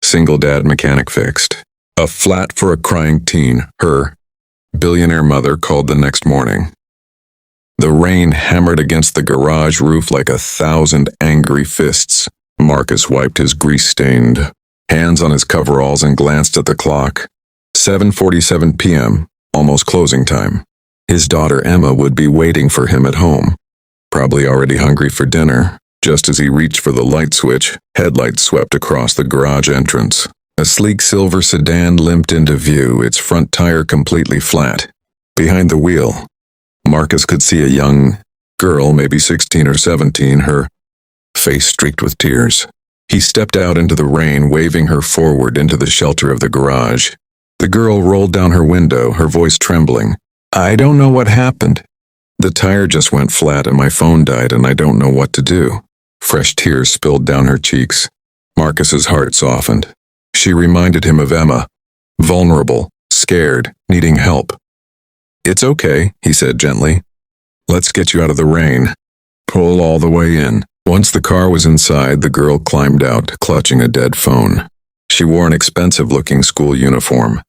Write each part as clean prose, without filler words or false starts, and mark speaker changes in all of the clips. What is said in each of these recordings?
Speaker 1: Single dad mechanic fixed. A flat for a crying teen, her billionaire mother called the next morning. The rain hammered against the garage roof like 1,000 angry fists. Marcus wiped his grease-stained hands on his coveralls and glanced at the clock. 7:47 p.m., almost closing time. His daughter Emma would be waiting for him at home, probably already hungry for dinner. Just as he reached for the light switch, headlights swept across the garage entrance. A sleek silver sedan limped into view, its front tire completely flat. Behind the wheel, Marcus could see a young girl, maybe 16 or 17, her face streaked with tears. He stepped out into the rain, waving her forward into the shelter of the garage. The girl rolled down her window, her voice trembling. "I don't know what happened. The tire just went flat and my phone died and I don't know what to do." Fresh tears spilled down her cheeks. Marcus's heart softened. She reminded him of Emma, vulnerable, scared, needing help. "It's okay," he said gently. "Let's get you out of the rain." Pull all the way in. Once the car was inside, the girl climbed out, clutching a dead phone. She wore an expensive-looking school uniform,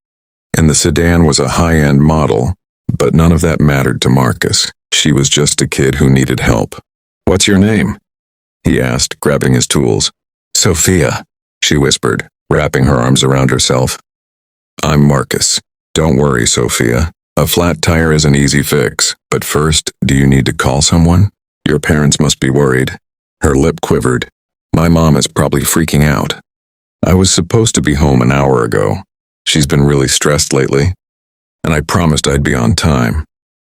Speaker 1: and the sedan was a high-end model, but none of that mattered to Marcus. She was just a kid who needed help. "What's your name?" he asked, grabbing his tools. "Sophia," she whispered, wrapping her arms around herself. "I'm Marcus. Don't worry, Sophia. A flat tire is an easy fix, but first, do you need to call someone? Your parents must be worried." Her lip quivered. "My mom is probably freaking out. I was supposed to be home an hour ago. She's been really stressed lately, and I promised I'd be on time."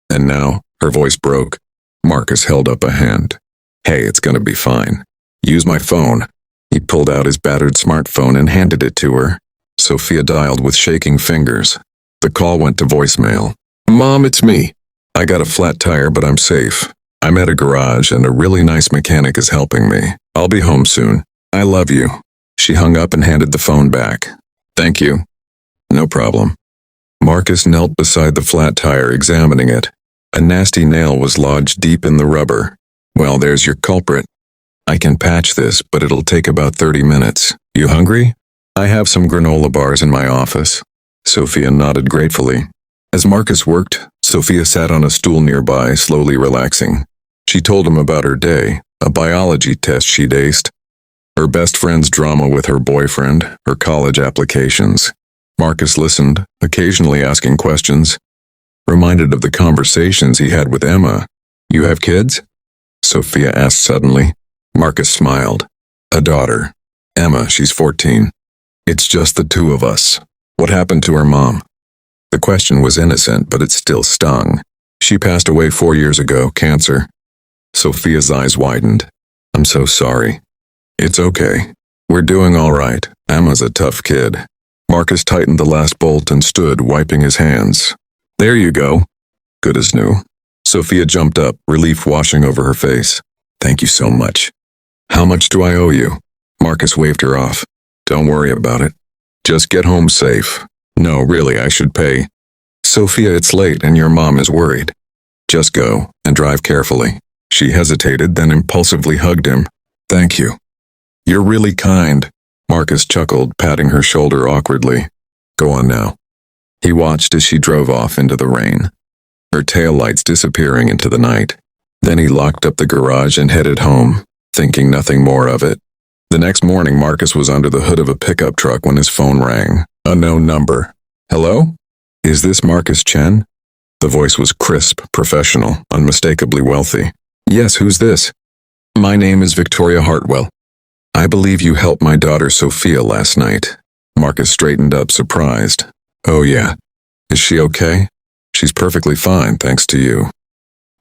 Speaker 1: And now, her voice broke. Marcus held up a hand. "Hey, it's gonna be fine. Use my phone." He pulled out his battered smartphone and handed it to her. Sophia dialed with shaking fingers. The call went to voicemail. "Mom, it's me. I got a flat tire, but I'm safe. I'm at a garage and a really nice mechanic is helping me. I'll be home soon. I love you." She hung up and handed the phone back. "Thank you." "No problem." Marcus knelt beside the flat tire, examining it. A nasty nail was lodged deep in the rubber. "Well, there's your culprit. I can patch this, but it'll take about 30 minutes. You hungry? I have some granola bars in my office." Sophia nodded gratefully. As Marcus worked, Sophia sat on a stool nearby, slowly relaxing. She told him about her day, a biology test she'd aced, her best friend's drama with her boyfriend, her college applications. Marcus listened, occasionally asking questions, reminded of the conversations he had with Emma. "You have kids?" Sophia asked suddenly. Marcus smiled. "A daughter. Emma, she's 14. It's just the two of us." "What happened to her mom?" The question was innocent, but it still stung. "She passed away 4 years ago, cancer." Sophia's eyes widened. "I'm so sorry." "It's okay. We're doing all right. Emma's a tough kid." Marcus tightened the last bolt and stood, wiping his hands. "There you go." "Good as new." Sophia jumped up, relief washing over her face. "Thank you so much." "How much do I owe you?" Marcus waved her off. "Don't worry about it. Just get home safe." "No, really, I should pay." "Sophia, it's late and your mom is worried." "Just go, and drive carefully." She hesitated, then impulsively hugged him. "Thank you." "You're really kind." Marcus chuckled, patting her shoulder awkwardly. "Go on now." He watched as she drove off into the rain, her taillights disappearing into the night. Then he locked up the garage and headed home, thinking nothing more of it. The next morning, Marcus was under the hood of a pickup truck when his phone rang. Unknown number. "Hello? Is this Marcus Chen?" The voice was crisp, professional, unmistakably wealthy. "Yes, who's this?" "My name is Victoria Hartwell. I believe you helped my daughter Sophia last night." Marcus straightened up, surprised. "Oh yeah. Is she okay?" "She's perfectly fine, thanks to you."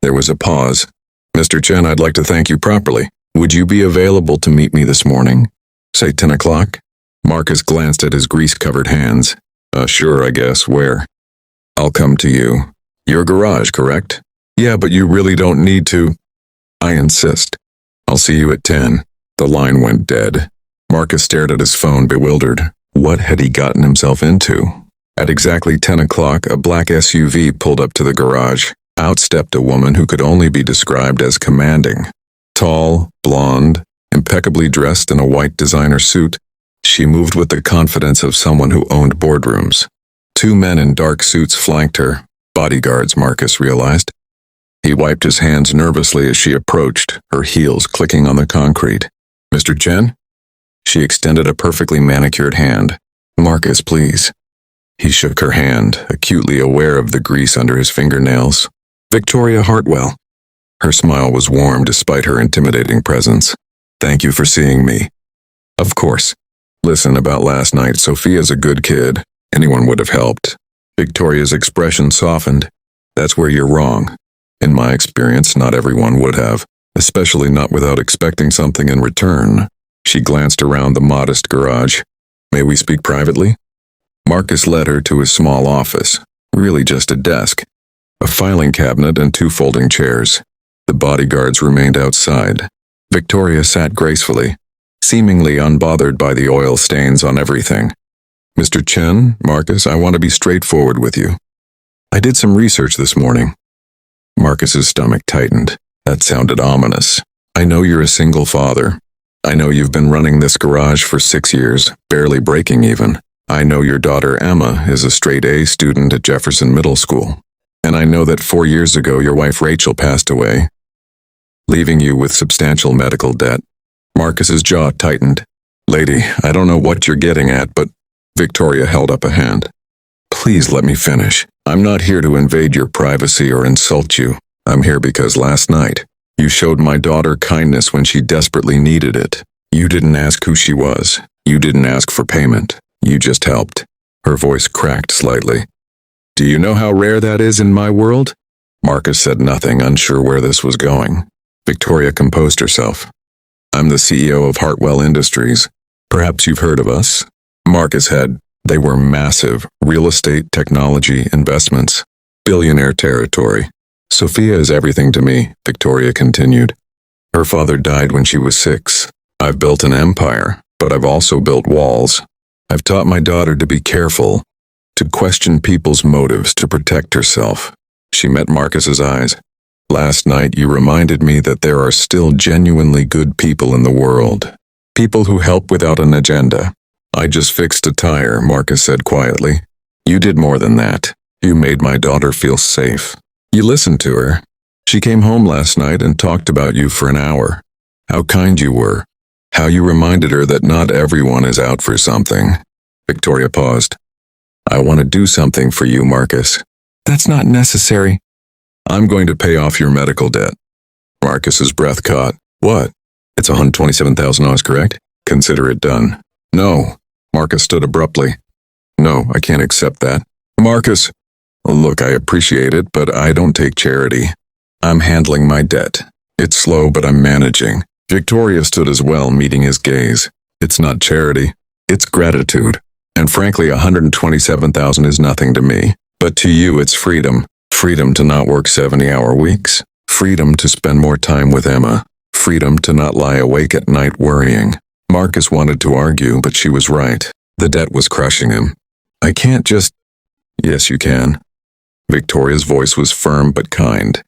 Speaker 1: There was a pause. "Mr. Chen, I'd like to thank you properly. Would you be available to meet me this morning? Say 10 o'clock? Marcus glanced at his grease-covered hands. Sure, I guess. Where?" "I'll come to you." "Your garage, correct?" "Yeah, but you really don't need to." "I insist. I'll see you at 10. The line went dead. Marcus stared at his phone, bewildered. What had he gotten himself into? At exactly 10 o'clock, a black SUV pulled up to the garage. Out stepped a woman who could only be described as commanding. Tall, blonde, impeccably dressed in a white designer suit, She moved with the confidence of someone who owned boardrooms. Two men in dark suits flanked her, bodyguards, Marcus realized. He wiped his hands nervously as she approached, her heels clicking on the concrete. "Mr. Chen?" She extended a perfectly manicured hand. "Marcus, please." He shook her hand, acutely aware of the grease under his fingernails. "Victoria Hartwell." Her smile was warm despite her intimidating presence. "Thank you for seeing me." "Of course. Listen, about last night, Sophia's a good kid. Anyone would have helped." Victoria's expression softened. "That's where you're wrong. In my experience, not everyone would have, especially not without expecting something in return." She glanced around the modest garage. "May we speak privately?" Marcus led her to his small office, really just a desk, a filing cabinet and two folding chairs. The bodyguards remained outside. Victoria sat gracefully, seemingly unbothered by the oil stains on everything. "Mr. Chen, Marcus, I want to be straightforward with you. I did some research this morning." Marcus's stomach tightened. That sounded ominous. "I know you're a single father. I know you've been running this garage for 6 years, barely breaking even. I know your daughter Emma is a straight A student at Jefferson Middle School. And I know that 4 years ago your wife Rachel passed away, leaving you with substantial medical debt." Marcus's jaw tightened. "Lady, I don't know what you're getting at, but—" Victoria held up a hand. "Please let me finish. I'm not here to invade your privacy or insult you. I'm here because last night, you showed my daughter kindness when she desperately needed it. You didn't ask who she was. You didn't ask for payment. You just helped." Her voice cracked slightly. "Do you know how rare that is in my world?" Marcus said nothing, unsure where this was going. Victoria composed herself. "I'm the CEO of Hartwell Industries. Perhaps you've heard of us?" Marcus had. They were massive real estate technology investments. Billionaire territory. "Sophia is everything to me," Victoria continued. "Her father died when she was 6. I've built an empire, but I've also built walls. I've taught my daughter to be careful, to question people's motives, to protect herself." She met Marcus's eyes. "Last night you reminded me that there are still genuinely good people in the world. People who help without an agenda." "I just fixed a tire," Marcus said quietly. "You did more than that. You made my daughter feel safe. You listened to her. She came home last night and talked about you for an hour. How kind you were. How you reminded her that not everyone is out for something." Victoria paused. "I want to do something for you, Marcus." "That's not necessary." "I'm going to pay off your medical debt." Marcus's breath caught. "What? It's $127,000, correct? Consider it done." "No." Marcus stood abruptly. "No, I can't accept that." "Marcus." "Look, I appreciate it, but I don't take charity. I'm handling my debt. It's slow, but I'm managing." Victoria stood as well, meeting his gaze. "It's not charity. It's gratitude. And frankly, $127,000 is nothing to me. But to you, it's freedom. Freedom to not work 70-hour weeks. Freedom to spend more time with Emma. Freedom to not lie awake at night worrying." Marcus wanted to argue, but she was right. The debt was crushing him. "I can't just—" "Yes, you can." Victoria's voice was firm but kind.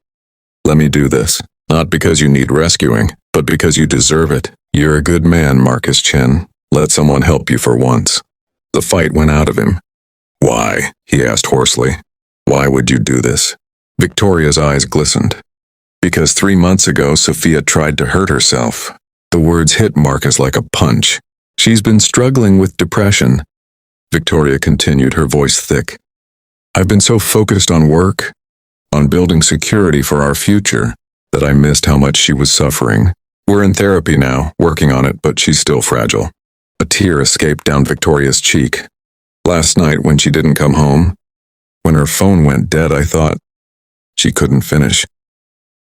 Speaker 1: "Let me do this. Not because you need rescuing, but because you deserve it. You're a good man, Marcus Chen. Let someone help you for once." The fight went out of him. "Why?" he asked hoarsely. "Why would you do this?" Victoria's eyes glistened. "Because 3 months ago, Sophia tried to hurt herself." The words hit Marcus like a punch. "She's been struggling with depression." Victoria continued, her voice thick. "I've been so focused on work, on building security for our future, that I missed how much she was suffering. We're in therapy now, working on it, but she's still fragile." A tear escaped down Victoria's cheek. "Last night when she didn't come home, when her phone went dead, I thought—" She couldn't finish.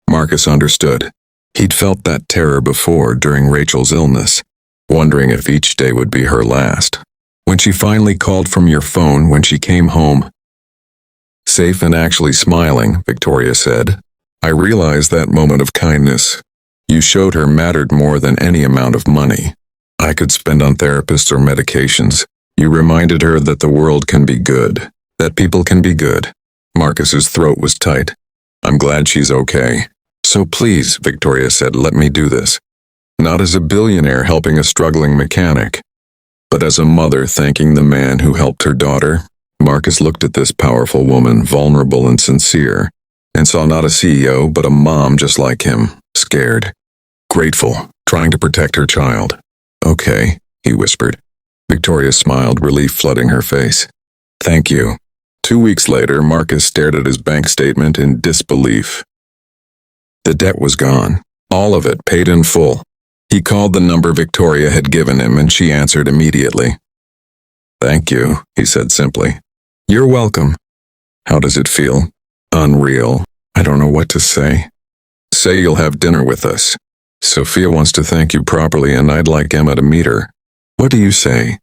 Speaker 1: Marcus understood. He'd felt that terror before during Rachel's illness, wondering if each day would be her last. "When she finally called from your phone when she came home, safe and actually smiling," Victoria said, "I realized that moment of kindness you showed her mattered more than any amount of money I could spend on therapists or medications. You reminded her that the world can be good, that people can be good." Marcus's throat was tight. "I'm glad she's okay. So please," Victoria said, "let me do this. Not as a billionaire helping a struggling mechanic, but as a mother thanking the man who helped her daughter. Marcus looked at this powerful woman, vulnerable and sincere, and saw not a CEO but a mom just like him, scared, grateful, trying to protect her child. "Okay," he whispered. Victoria smiled, relief flooding her face. "Thank you." 2 weeks later, Marcus stared at his bank statement in disbelief. The debt was gone. All of it, paid in full. He called the number Victoria had given him, and she answered immediately. "Thank you," he said simply. "You're welcome." "How does it feel?" "Unreal. I don't know what to say." "Say you'll have dinner with us. Sophia wants to thank you properly, and I'd like Emma to meet her. What do you say?"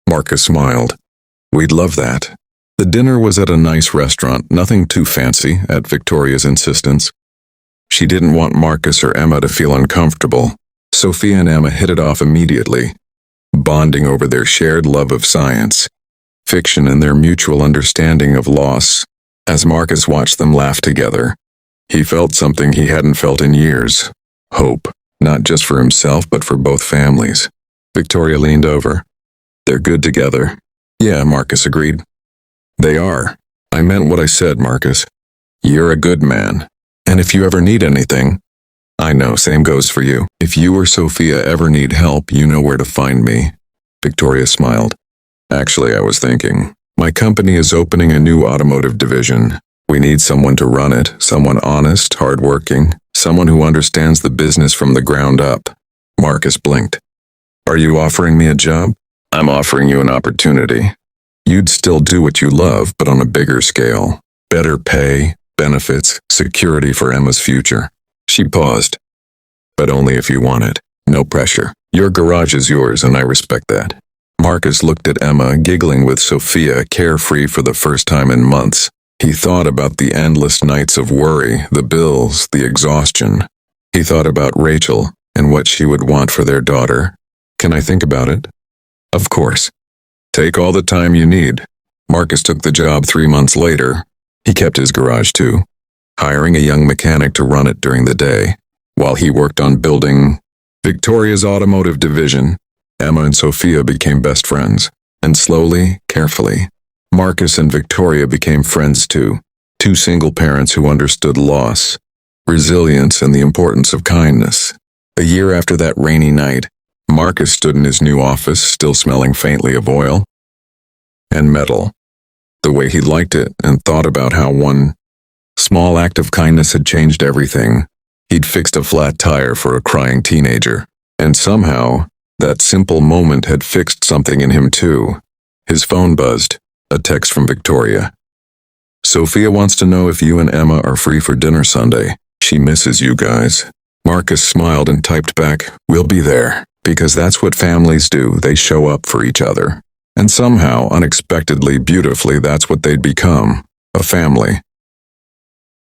Speaker 1: Marcus smiled. "We'd love that." The dinner was at a nice restaurant, nothing too fancy, at Victoria's insistence. She didn't want Marcus or Emma to feel uncomfortable. Sophia and Emma hit it off immediately, bonding over their shared love of science, fiction, and their mutual understanding of loss. As Marcus watched them laugh together, he felt something he hadn't felt in years. Hope, not just for himself but for both families. Victoria leaned over. "They're good together." "Yeah," Marcus agreed. "They are. I meant what I said, Marcus. You're a good man. And if you ever need anything..." "I know, same goes for you. If you or Sophia ever need help, you know where to find me." Victoria smiled. "Actually, I was thinking, my company is opening a new automotive division. We need someone to run it, someone honest, hardworking, someone who understands the business from the ground up." Marcus blinked. "Are you offering me a job?" "I'm offering you an opportunity. You'd still do what you love, but on a bigger scale. Better pay, benefits, security for Emma's future." She paused. "But only if you want it. No pressure. Your garage is yours, and I respect that." Marcus looked at Emma, giggling with Sophia, carefree for the first time in months. He thought about the endless nights of worry, the bills, the exhaustion. He thought about Rachel and what she would want for their daughter. "Can I think about it?" "Of course. Take all the time you need." Marcus took the job 3 months later. He kept his garage too, hiring a young mechanic to run it during the day, while he worked on building Victoria's automotive division. Emma and Sophia became best friends, and slowly, carefully, Marcus and Victoria became friends too. Two single parents who understood loss, resilience, and the importance of kindness. A year after that rainy night, Marcus stood in his new office, still smelling faintly of oil and metal, the way he liked it, and thought about how one small act of kindness had changed everything. He'd fixed a flat tire for a crying teenager, and somehow, that simple moment had fixed something in him too. His phone buzzed, a text from Victoria. "Sophia wants to know if you and Emma are free for dinner Sunday. She misses you guys." Marcus smiled and typed back, "We'll be there." Because that's what families do, they show up for each other. And somehow, unexpectedly, beautifully, that's what they'd become. A family.